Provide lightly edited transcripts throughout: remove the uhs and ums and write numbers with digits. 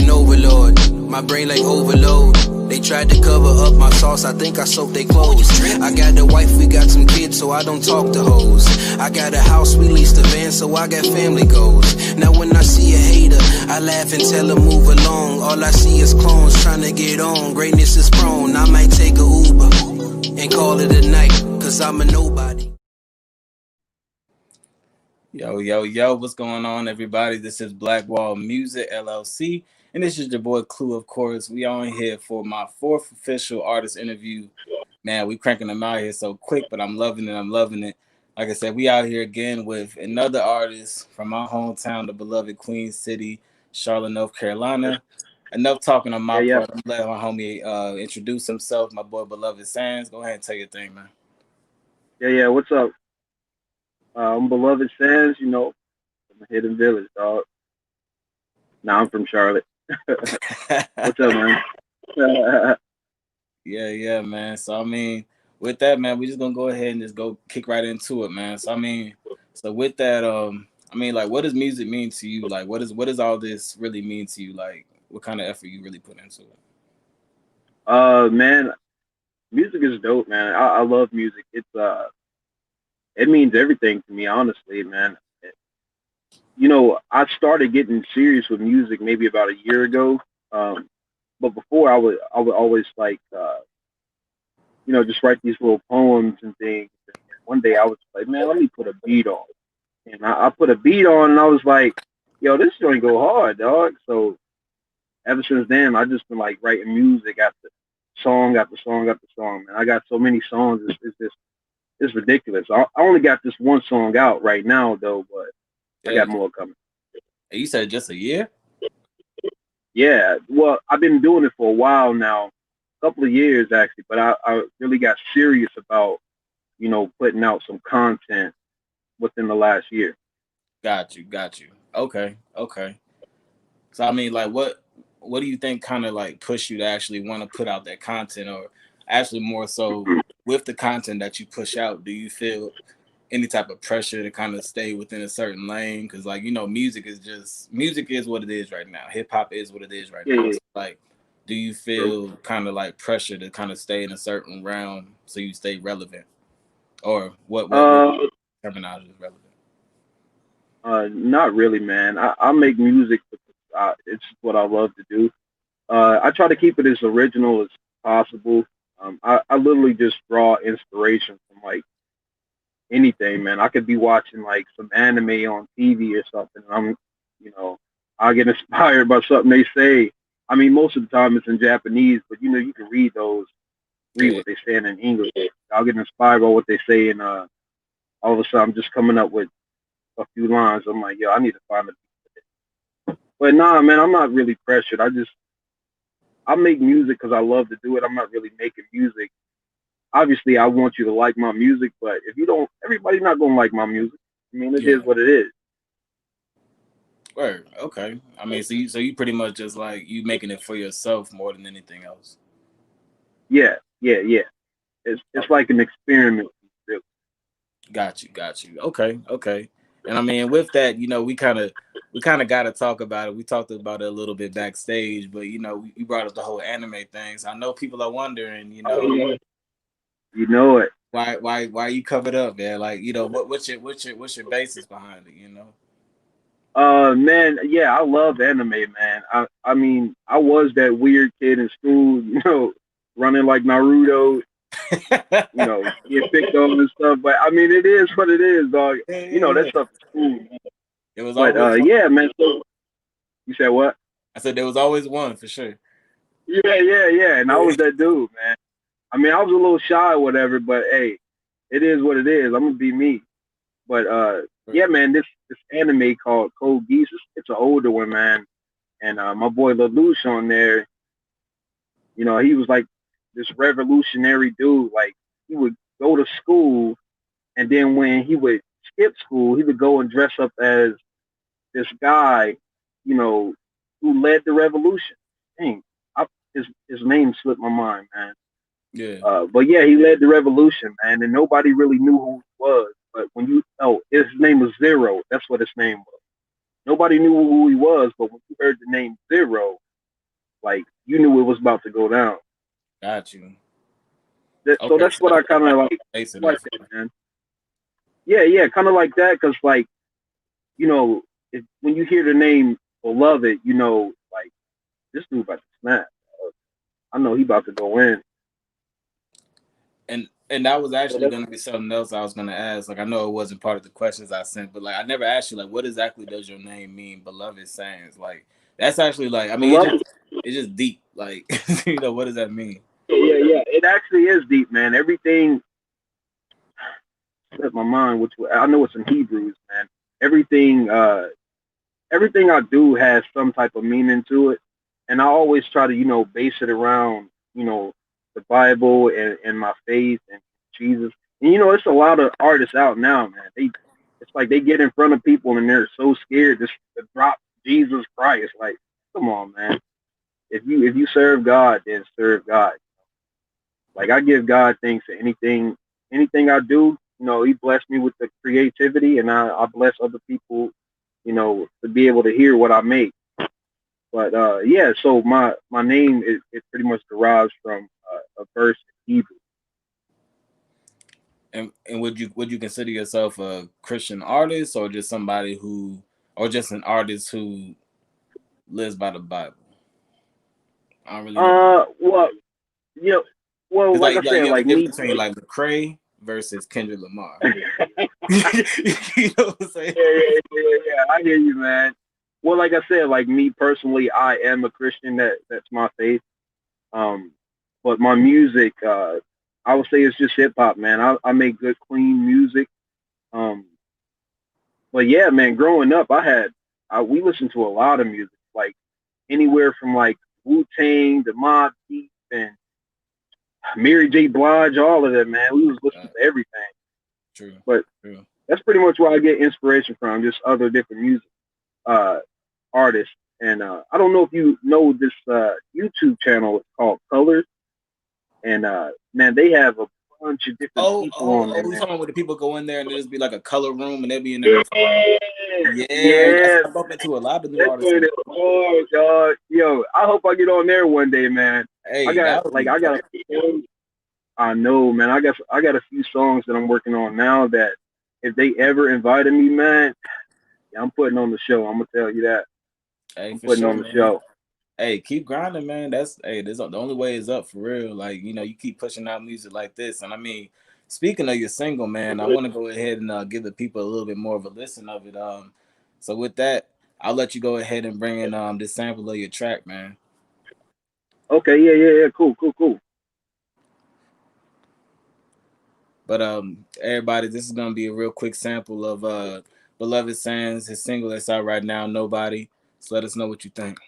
Information overload, my brain like overload. They tried to cover up my sauce, I think I soaked their clothes. I got a wife, we got some kids, so I don't talk to hoes. I got a house, we leased a van, so I got family goals. Now when I see a hater, I laugh and tell them move along. All I see is clones trying to get on. Greatness is prone, I might take a Uber and call it a night, cause I'm a nobody. Yo, what's going on, everybody? This is Blackwall Music, LLC, and this is your boy Clue, of course. We on here for my 4th official artist interview. Man, we cranking them out here so quick, but I'm loving it. Like I said, we out here again with another artist from my hometown, the beloved Queen City, Charlotte, North Carolina. Enough talking on my part. I'm letting my homie introduce himself, my boy Beloved Sands. Go ahead and tell your thing, man. Yeah, what's up? I'm Beloved Sands, from the Hidden Village, dog. Nah, I'm from Charlotte. What's up, man? Yeah, man. So, I mean, with that, man, we just going to go ahead and just go kick right into it, man. So, I mean, with that, like, what does music mean to you? Like, what does all this really mean to you? Like, what kind of effort you really put into it? Man, music is dope, man. I love music. It means everything to me, honestly, man. I started getting serious with music maybe about a year ago. But before I would always like, just write these little poems and things. And one day I was like, man, let me put a beat on. And I put a beat on and I was like, yo, this joint go hard, dog. So ever since then, I just been like writing music after song after song after song, man. I got so many songs. It's ridiculous. I only got this one song out right now, though, but I got more coming. You said just a year? Yeah. Well, I've been doing it for a while now, a couple of years, actually, but I really got serious about, putting out some content within the last year. Got you. Okay. So, I mean, like, what do you think kind of, like, push you to actually want to put out that content, or actually more so with the content that you push out, do you feel any type of pressure to kind of stay within a certain lane? Because, like, music is what it is right now. Hip hop is what it is right now. So, like, do you feel kind of like pressure to kind of stay in a certain realm so you stay relevant? Or what terminology is relevant? Not really, man. I make music because it's what I love to do. I try to keep it as original as possible. I literally just draw inspiration from like anything, man. I could be watching like some anime on TV or something. And I get inspired by something they say. I mean, most of the time it's in Japanese, but you can read what they say in English. I'll get inspired by what they say, and all of a sudden I'm just coming up with a few lines. I'm like, yo, I need to find a. But nah, man, I'm not really pressured. I make music because I love to do it. I'm not really making music. Obviously, I want you to like my music, but if you don't, everybody's not going to like my music. I mean, it is what it is. Word. Okay. I mean, so you pretty much just like you making it for yourself more than anything else. Yeah. It's like an experiment. Really. Got you. Okay. And I mean, with that, we kind of got to talk about it. We talked about it a little bit backstage, but we brought up the whole anime thing. So I know people are wondering, You know it. Why you covered up, man? Like, what's your basis behind it, Man, yeah, I love anime, man. I mean, I was that weird kid in school, running like Naruto, get picked on and stuff. But I mean, it is what it is, dog. That stuff is cool, man. It was yeah, man. So you said what? I said there was always one for sure. Yeah. And I was that dude, man. I mean, I was a little shy or whatever, but hey, it is what it is. I'm gonna be me. But yeah, man, this anime called Code Geass, it's an older one, man. And my boy Lelouch on there, he was like this revolutionary dude. Like, he would go to school, and then when he would skip school, he would go and dress up as this guy, who led the revolution. Dang, his name slipped my mind, man. Yeah. But yeah, he led the revolution, man, and nobody really knew who he was. But his name was Zero. That's what his name was. Nobody knew who he was, but when you heard the name Zero, Like you knew it was about to go down. Got you. So Okay, that's so what I kind of base it like off. that, man. Yeah, kind of like that, cause like you know, when you hear the name Beloved, you know, like this dude about to snap. I know he about to go in. And that was So actually gonna be something else I was gonna ask. Like I know it wasn't part of the questions I sent, but like I never asked you like what exactly does your name mean, Beloved Sands? Like that's actually like I mean Beloved. it's just deep. Like what does that mean? Yeah. It actually is deep, man. Everything slipped my mind, which I know it's in Hebrews, man. Everything, everything I do has some type of meaning to it, and I always try to, base it around, the Bible and my faith and Jesus. And it's a lot of artists out now, man. It's like they get in front of people and they're so scared to drop Jesus Christ. Like, come on, man. If you serve God, then serve God. Like I give God thanks for anything I do. He blessed me with the creativity, and I bless other people, to be able to hear what I make. But yeah, so my name is it pretty much derives from a verse in Hebrew. And would you consider yourself a Christian artist or just somebody who or just an artist who lives by the Bible? I don't really know. Well, you know, well, It's like I like said, you have a like difference me. between like Lecrae versus Kendrick Lamar. yeah, You know what I'm saying? yeah. I hear you, man. Well, like I said, like me personally, I am a Christian. That's my faith. Um, but my music, I would say it's just hip hop, man. I make good, clean music. Um, but yeah, man, growing up, we listened to a lot of music, like anywhere from like Wu Tang to Mobb Deep and Mary J. Blige, all of them, man. We was listening to everything. True. But True. that's pretty much where I get inspiration from, just other different music uh, artists. And I don't know if you know this YouTube channel. It's called Colors, and man, they have a bunch of different people on there, You man. talking about when the people go in there and there's be like a color room and they'll be in there. Yeah, Yeah, yeah, I bump into a lot of new that's artists. what it's called, dog. Yo, I hope I get on there one day, man. Hey, that would be I got a few. I know, man. I got a few songs that I'm working on now that if they ever invited me, man, yeah, I'm putting on the show. I'm gonna tell you that. hey I'm for putting sure, on the man. show. Hey, keep grinding, man. This the only way is up for real. Like you keep pushing out music like this, and I mean, speaking of your single, man, I want to go ahead and give the people a little bit more of a listen of it. So with that, I'll let you go ahead and bring in this sample of your track, man. Okay, yeah. Cool. But everybody, this is gonna be a real quick sample of Beloved Sands, his single that's out right now, Nobody. So let us know what you think.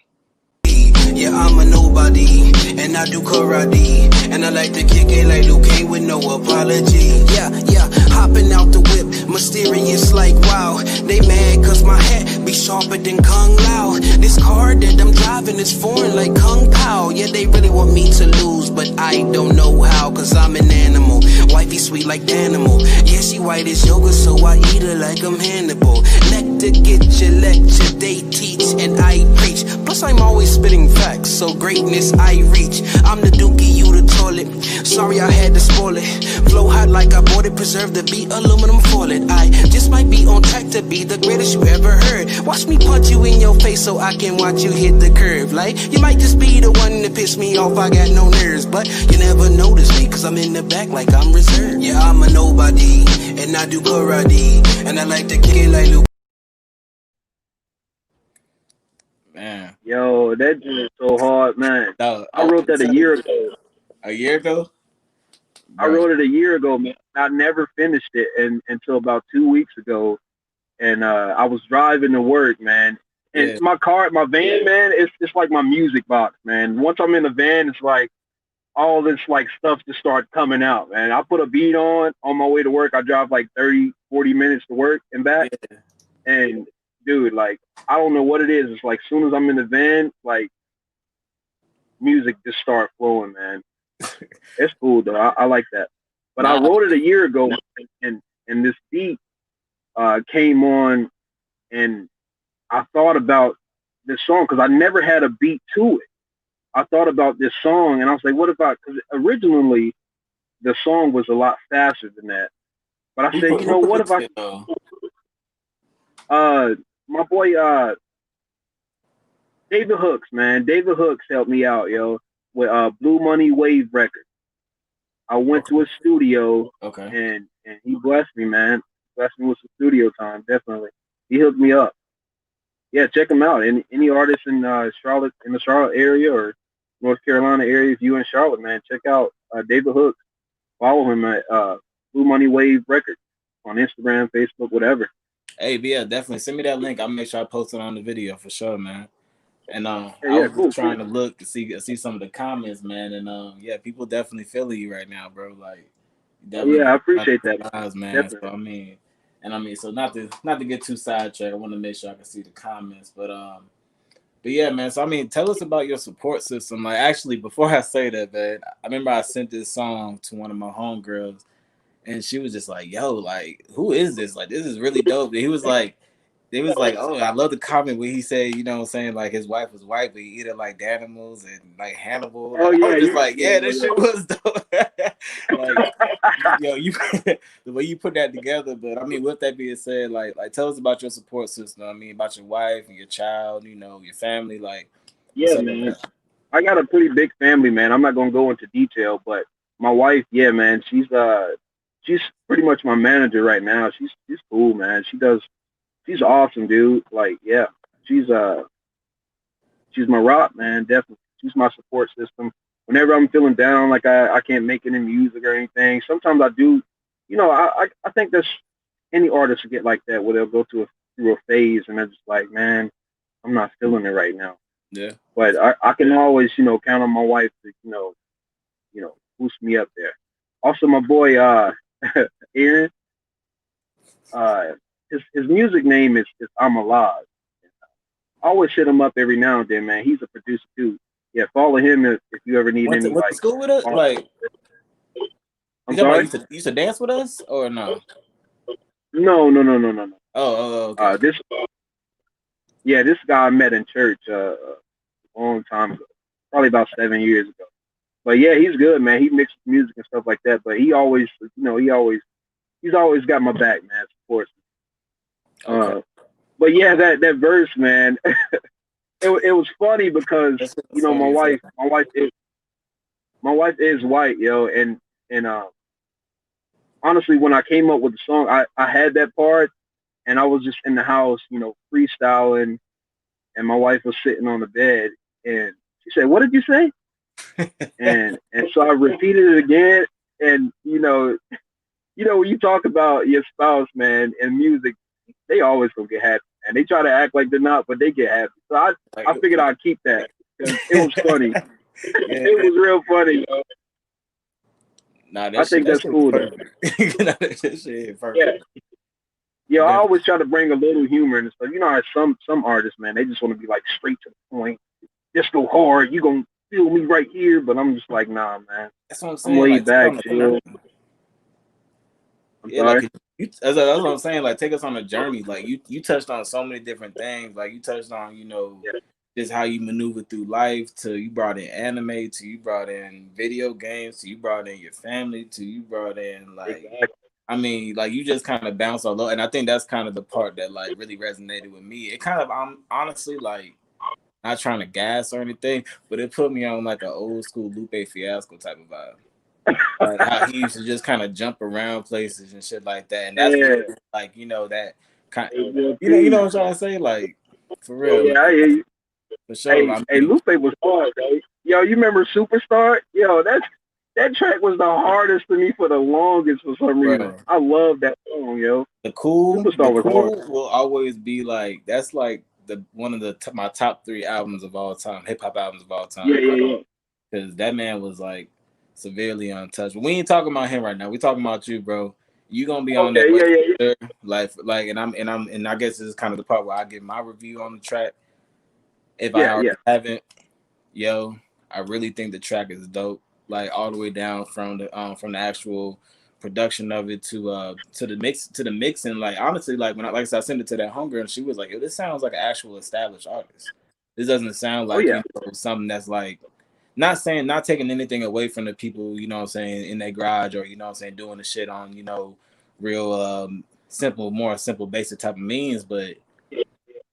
Yeah, I'm a nobody, and I do karate, and I like to kick it like Luke Kane with no apology. Yeah, hopping out the whip, mysterious like wow. They mad cause my hat be sharper than Kung Lao. This car that I'm driving is foreign like Kung Pao. Yeah, they really want me to lose, but I don't know how, cause I'm an animal. Wifey sweet like Danimal. Yeah, she white as yoga, so I eat her like I'm Hannibal. Nectar get your lecture, they teach and I preach. Plus I'm always spitting facts, so greatness I reach. I'm the dookie, you the toilet. Sorry I had to spoil it. Flow hot like I bought it, preserve the beat, aluminum foil it. I just might be on track to be the greatest you ever heard. Watch me punch you in your face so I can watch you hit the curve. Like, you might just be the one that piss me off, I got no nerves. But you never notice me, cause I'm in the back like I'm reserved. Yeah, I'm a nobody, and I do karate, and I like to kick it like Luke. Man. Yo, that is so hard, man. No, I wrote that a year ago. A year ago? I Bro. wrote it a year ago, man. I never finished it until about 2 weeks ago. And I was driving to work, man. And Yeah. my van, man, it's like my music box, man. Once I'm in the van, it's like all this like stuff just start coming out, man. I put a beat on my way to work. I drive like 30, 40 minutes to work and back. Yeah. And dude, like, I don't know what it is. It's like as soon as I'm in the van, like music just start flowing, man. It's cool though. I like that. But I Nah, wrote it a year ago, and this beat came on, and I thought about this song because I never had a beat to it. I thought about this song, and I was like, what about? Because originally the song was a lot faster than that, but I said, you know, Who what if produced I, it though? my boy, David Hooks, man, David Hooks helped me out, yo, with Blue Money Wave Records. I went to Okay. his studio, Okay. and he blessed me, man. Blessed me with some studio time, definitely. He hooked me up. Yeah, check him out. Any artists in Charlotte, in the Charlotte area or North Carolina area, if you in Charlotte, man, check out David Hooks. Follow him at Blue Money Wave Records on Instagram, Facebook, whatever. Hey, yeah, definitely send me that link. I'll make sure I post it on the video for sure, man. And Yeah, I yeah, was just cool, cool. trying to look to see some of the comments, man. And yeah, people definitely feeling you right now, bro. Like, you definitely Yeah, I got appreciate that. lives, man. So Definitely. I mean, so not to get too sidetracked. I want to make sure I can see the comments, but yeah, man. So I mean, tell us about your support system. Like, actually, before I say that, man, I remember I sent this song to one of my homegirls, and she was just like, "Yo, like, who is this? Like, this is really dope." And he was like, they was like, "Oh, I love the comment where he said, you know what I'm saying, like his wife was white, but he ate it like Danimals and like Hannibal." Oh Like, I yeah, was just you. like, Yeah, "Yeah, yeah, this yeah. shit was dope." Like, yo, you the way you put that together. But I mean, with that being said, like tell us about your support system. I mean, about your wife and your child, you know, your family. Like, what's Yeah, up with man. that? I got a pretty big family, man. I'm not gonna go into detail, but my wife, yeah, man, she's pretty much my manager right now. She's cool, man. She's awesome, dude. Like, yeah, she's she's my rock, man. Definitely, she's my support system. Whenever I'm feeling down, like I can't make any music or anything, sometimes I do. You know, I think there's any artist would get like that where they'll go through a phase and they're just like, man, I'm not feeling it right now. Yeah. But I can always, count on my wife to, boost me up there. Also, my boy, Aaron, uh, his music name is I'm Alive. I always hit him up every now and then, man. He's a producer too. Yeah, follow him if you ever need any Went to like. school with us? Like, you I'm talking about sorry. you used to dance with us or no? No, no, no, no, no, no. Okay. This yeah, this guy I met in church a long time ago, probably about 7 years ago. But yeah, he's good, man. He mixes music and stuff like that. But he always, he's always got my back, man. Of course. Okay. But yeah, that verse, man, it was funny because That's funny as hell. my wife is white, yo, and honestly, when I came up with the song, I had that part, and I was just in the house, freestyling, and my wife was sitting on the bed, and she said, "What did you say?" And so I repeated it again, and when you talk about your spouse, man, and music, they always gonna get happy, and they try to act like they're not, but they get happy. So I Like, figured I'd keep that because it was funny. yeah. It was real funny. Nah, I think that that's shit's cool though. perfect. Nah, that shit is Yeah, perfect. yeah. I Definitely. always try to bring a little humor and stuff. You know how some artists, man, they just want to be like straight to the point. Just go hard. You gonna feel me right here, but I'm just like, nah, man. That's what I'm I'm saying. laid Like, take it back, on the chill. journey. I'm Yeah, like sorry. that's what I'm saying. Like, take us on a journey. Like, you touched on so many different things. Like, you touched on, Yeah, just how you maneuver through life. To you brought in anime. To you brought in video games. To you brought in your family. To you brought in like, exactly. I mean, like you just kind of bounce all over. And I think that's kind of the part that like really resonated with me. It kind of, I'm honestly like not trying to gas or anything, but it put me on like an old school Lupe Fiasco type of vibe. Like how he used to just kind of jump around places and shit like that. And that's Yeah, really like, that kind it's real you know peace. what I'm trying to say? Like for Yeah, real, yeah, I like hear you. for sure. Hey, I hey, mean, Lupe was hard, though. Yo, you remember Superstar? Yo, that track was the hardest for me for the longest for some reason. bro, I love that song, yo. the Superstar was hard. cool will always be like that's like the one of my top three albums of all time, hip hop albums of all Yeah, time. yeah, yeah. Because that man was like severely untouched. But we ain't talking about him right now. We talking about you, bro. You gonna be on that Okay, yeah, like yeah, yeah. like, and I guess this is kind of the part where I give my review on the track. If I Yeah, yeah. already haven't, yo, I really think the track is dope. Like all the way down from the actual production of it to the mixing. Like honestly, like when like I said, I sent it to that hunger and she was like, yo, this sounds like an actual established artist. This doesn't sound Oh, like yeah. something that's like not taking anything away from the people, you know what I'm saying, in their garage, or you know what I'm saying, doing the shit on, you know, real simple, more simple, basic type of means. But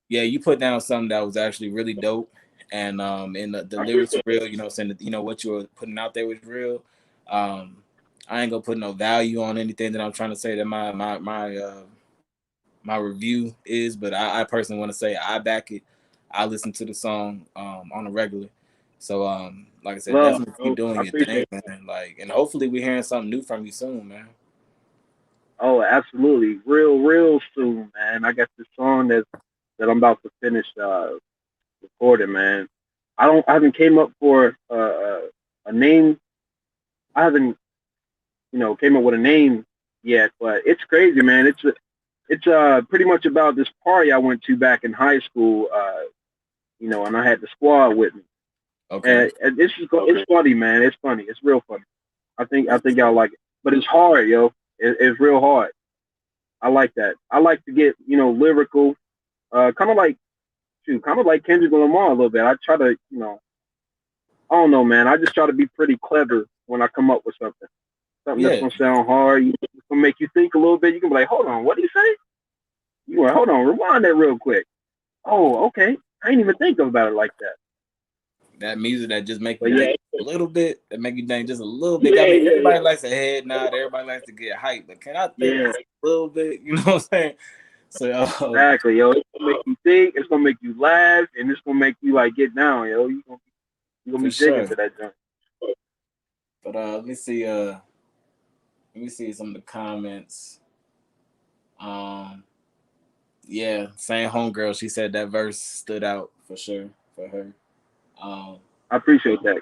yeah, you put down something that was actually really dope, and the lyrics were real, you know what I'm saying, you know what you were putting out there was real. um I ain't gonna put no value on anything that I'm trying to say that my review is, but I personally want to say I back it. I listen to the song on a regular. So like I said, Love, definitely keep bro. I doing your thing, appreciate it. man. Like, and hopefully we're hearing something new from you soon, man. Oh, absolutely. Real soon, man. I got this song that I'm about to finish recording, man. I haven't came up for a name. I haven't, came up with a name yet, but it's crazy, man. It's pretty much about this party I went to back in high school, and I had the squad with me. Okay. And it's funny, man. It's funny. It's real funny. I think y'all like it. But it's hard, yo. It's real hard. I like that. I like to get, lyrical, kind of like, kind of like Kendrick Lamar a little bit. I try to, I don't know, man. I just try to be pretty clever when I come up with something. Something that's Yeah, gonna sound hard. It's gonna make you think a little bit. You can be like, hold on, what do you say? You like, hold on, rewind that real quick. Oh, okay. I didn't even think about it like that. that music that just make But you yeah, think a little bit, that make you think just a little bit. I yeah, mean, yeah, everybody yeah, likes a head nod, everybody likes to get hyped, but can I think yeah. just a little bit? You know what I'm saying? So Exactly, yo. It's gonna make you think. It's gonna make you laugh, and it's gonna make you like get down, yo. You gonna for be digging sure. to that joint. But let me see some of the comments. Um, yeah, same homegirl. She said that verse stood out for sure for her. Um, I appreciate that.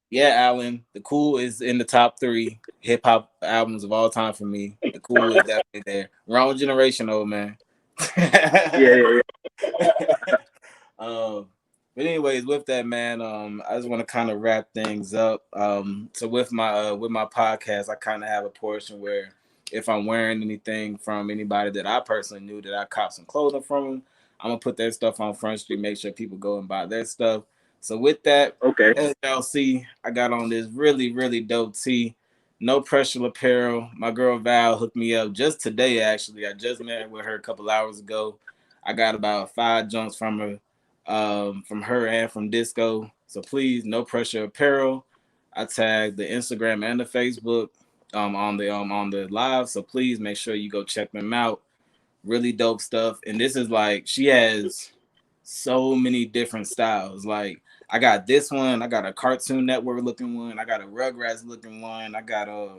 yeah, Alan, The Cool is in the top three hip hop albums of all time for me. The Cool is definitely there. Wrong generation, old man. Yeah, yeah, um, but anyways, with that, man, I just want to kind of wrap things up. So with my podcast, I kind of have a portion where if I'm wearing anything from anybody that I personally knew that I copped some clothing from, I'm gonna put their stuff on Front Street, make sure people go and buy their stuff. So with that, yeah. Okay. as y'all see, I got on this really dope tee. No Pressure Apparel. My girl Val hooked me up just today. Actually, I just met with her a couple hours ago. I got about 5 junks from her and from Disco. So please, No Pressure Apparel. I tagged the Instagram and the Facebook on the live. So please make sure you go check them out. Really dope stuff. And this is like she has so many different styles. Like I got this one, I got a Cartoon Network looking one, I got a Rugrats looking one, I got a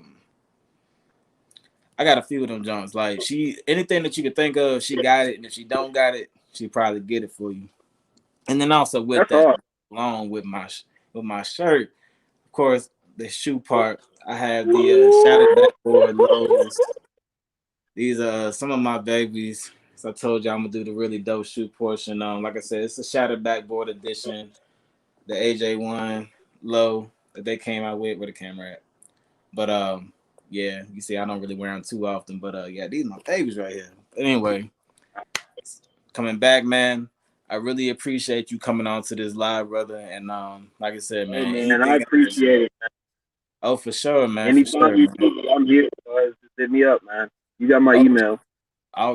few of them Jones. Like she anything that you could think of, she got it. And if she don't got it, she probably get it for you. And then also with That's that, all. along with my shirt, of course, the shoe part. I have the shattered backboard lows. These are some of my babies. So I told you I'm gonna do the really dope shoe portion. Like I said, it's a shattered backboard edition. The AJ1 low that they came out with. Where the camera at? But yeah, you see, I don't really wear them too often. But yeah, these are my babies right here. But anyway, coming back, man. I really appreciate you coming on to this live, brother. And like I said, Hey man, man, I anything else? appreciate it. Oh, for sure, man, for Anytime sure, you man. need, I'm here. Just hit me up, man. You got my Oh, email.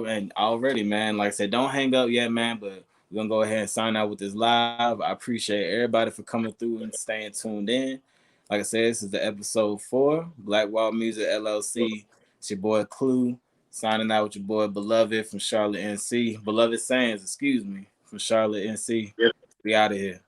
and already, man. Like I said, don't hang up yet, man. But we're gonna go ahead and sign out with this live. I appreciate everybody for coming through and staying tuned in. Like I said, this is the episode 4, Black Wall Music LLC. It's your boy Clue signing out with your boy Beloved from Charlotte, NC. Beloved Sands, excuse me, from Charlotte, NC. Yes. We out of here.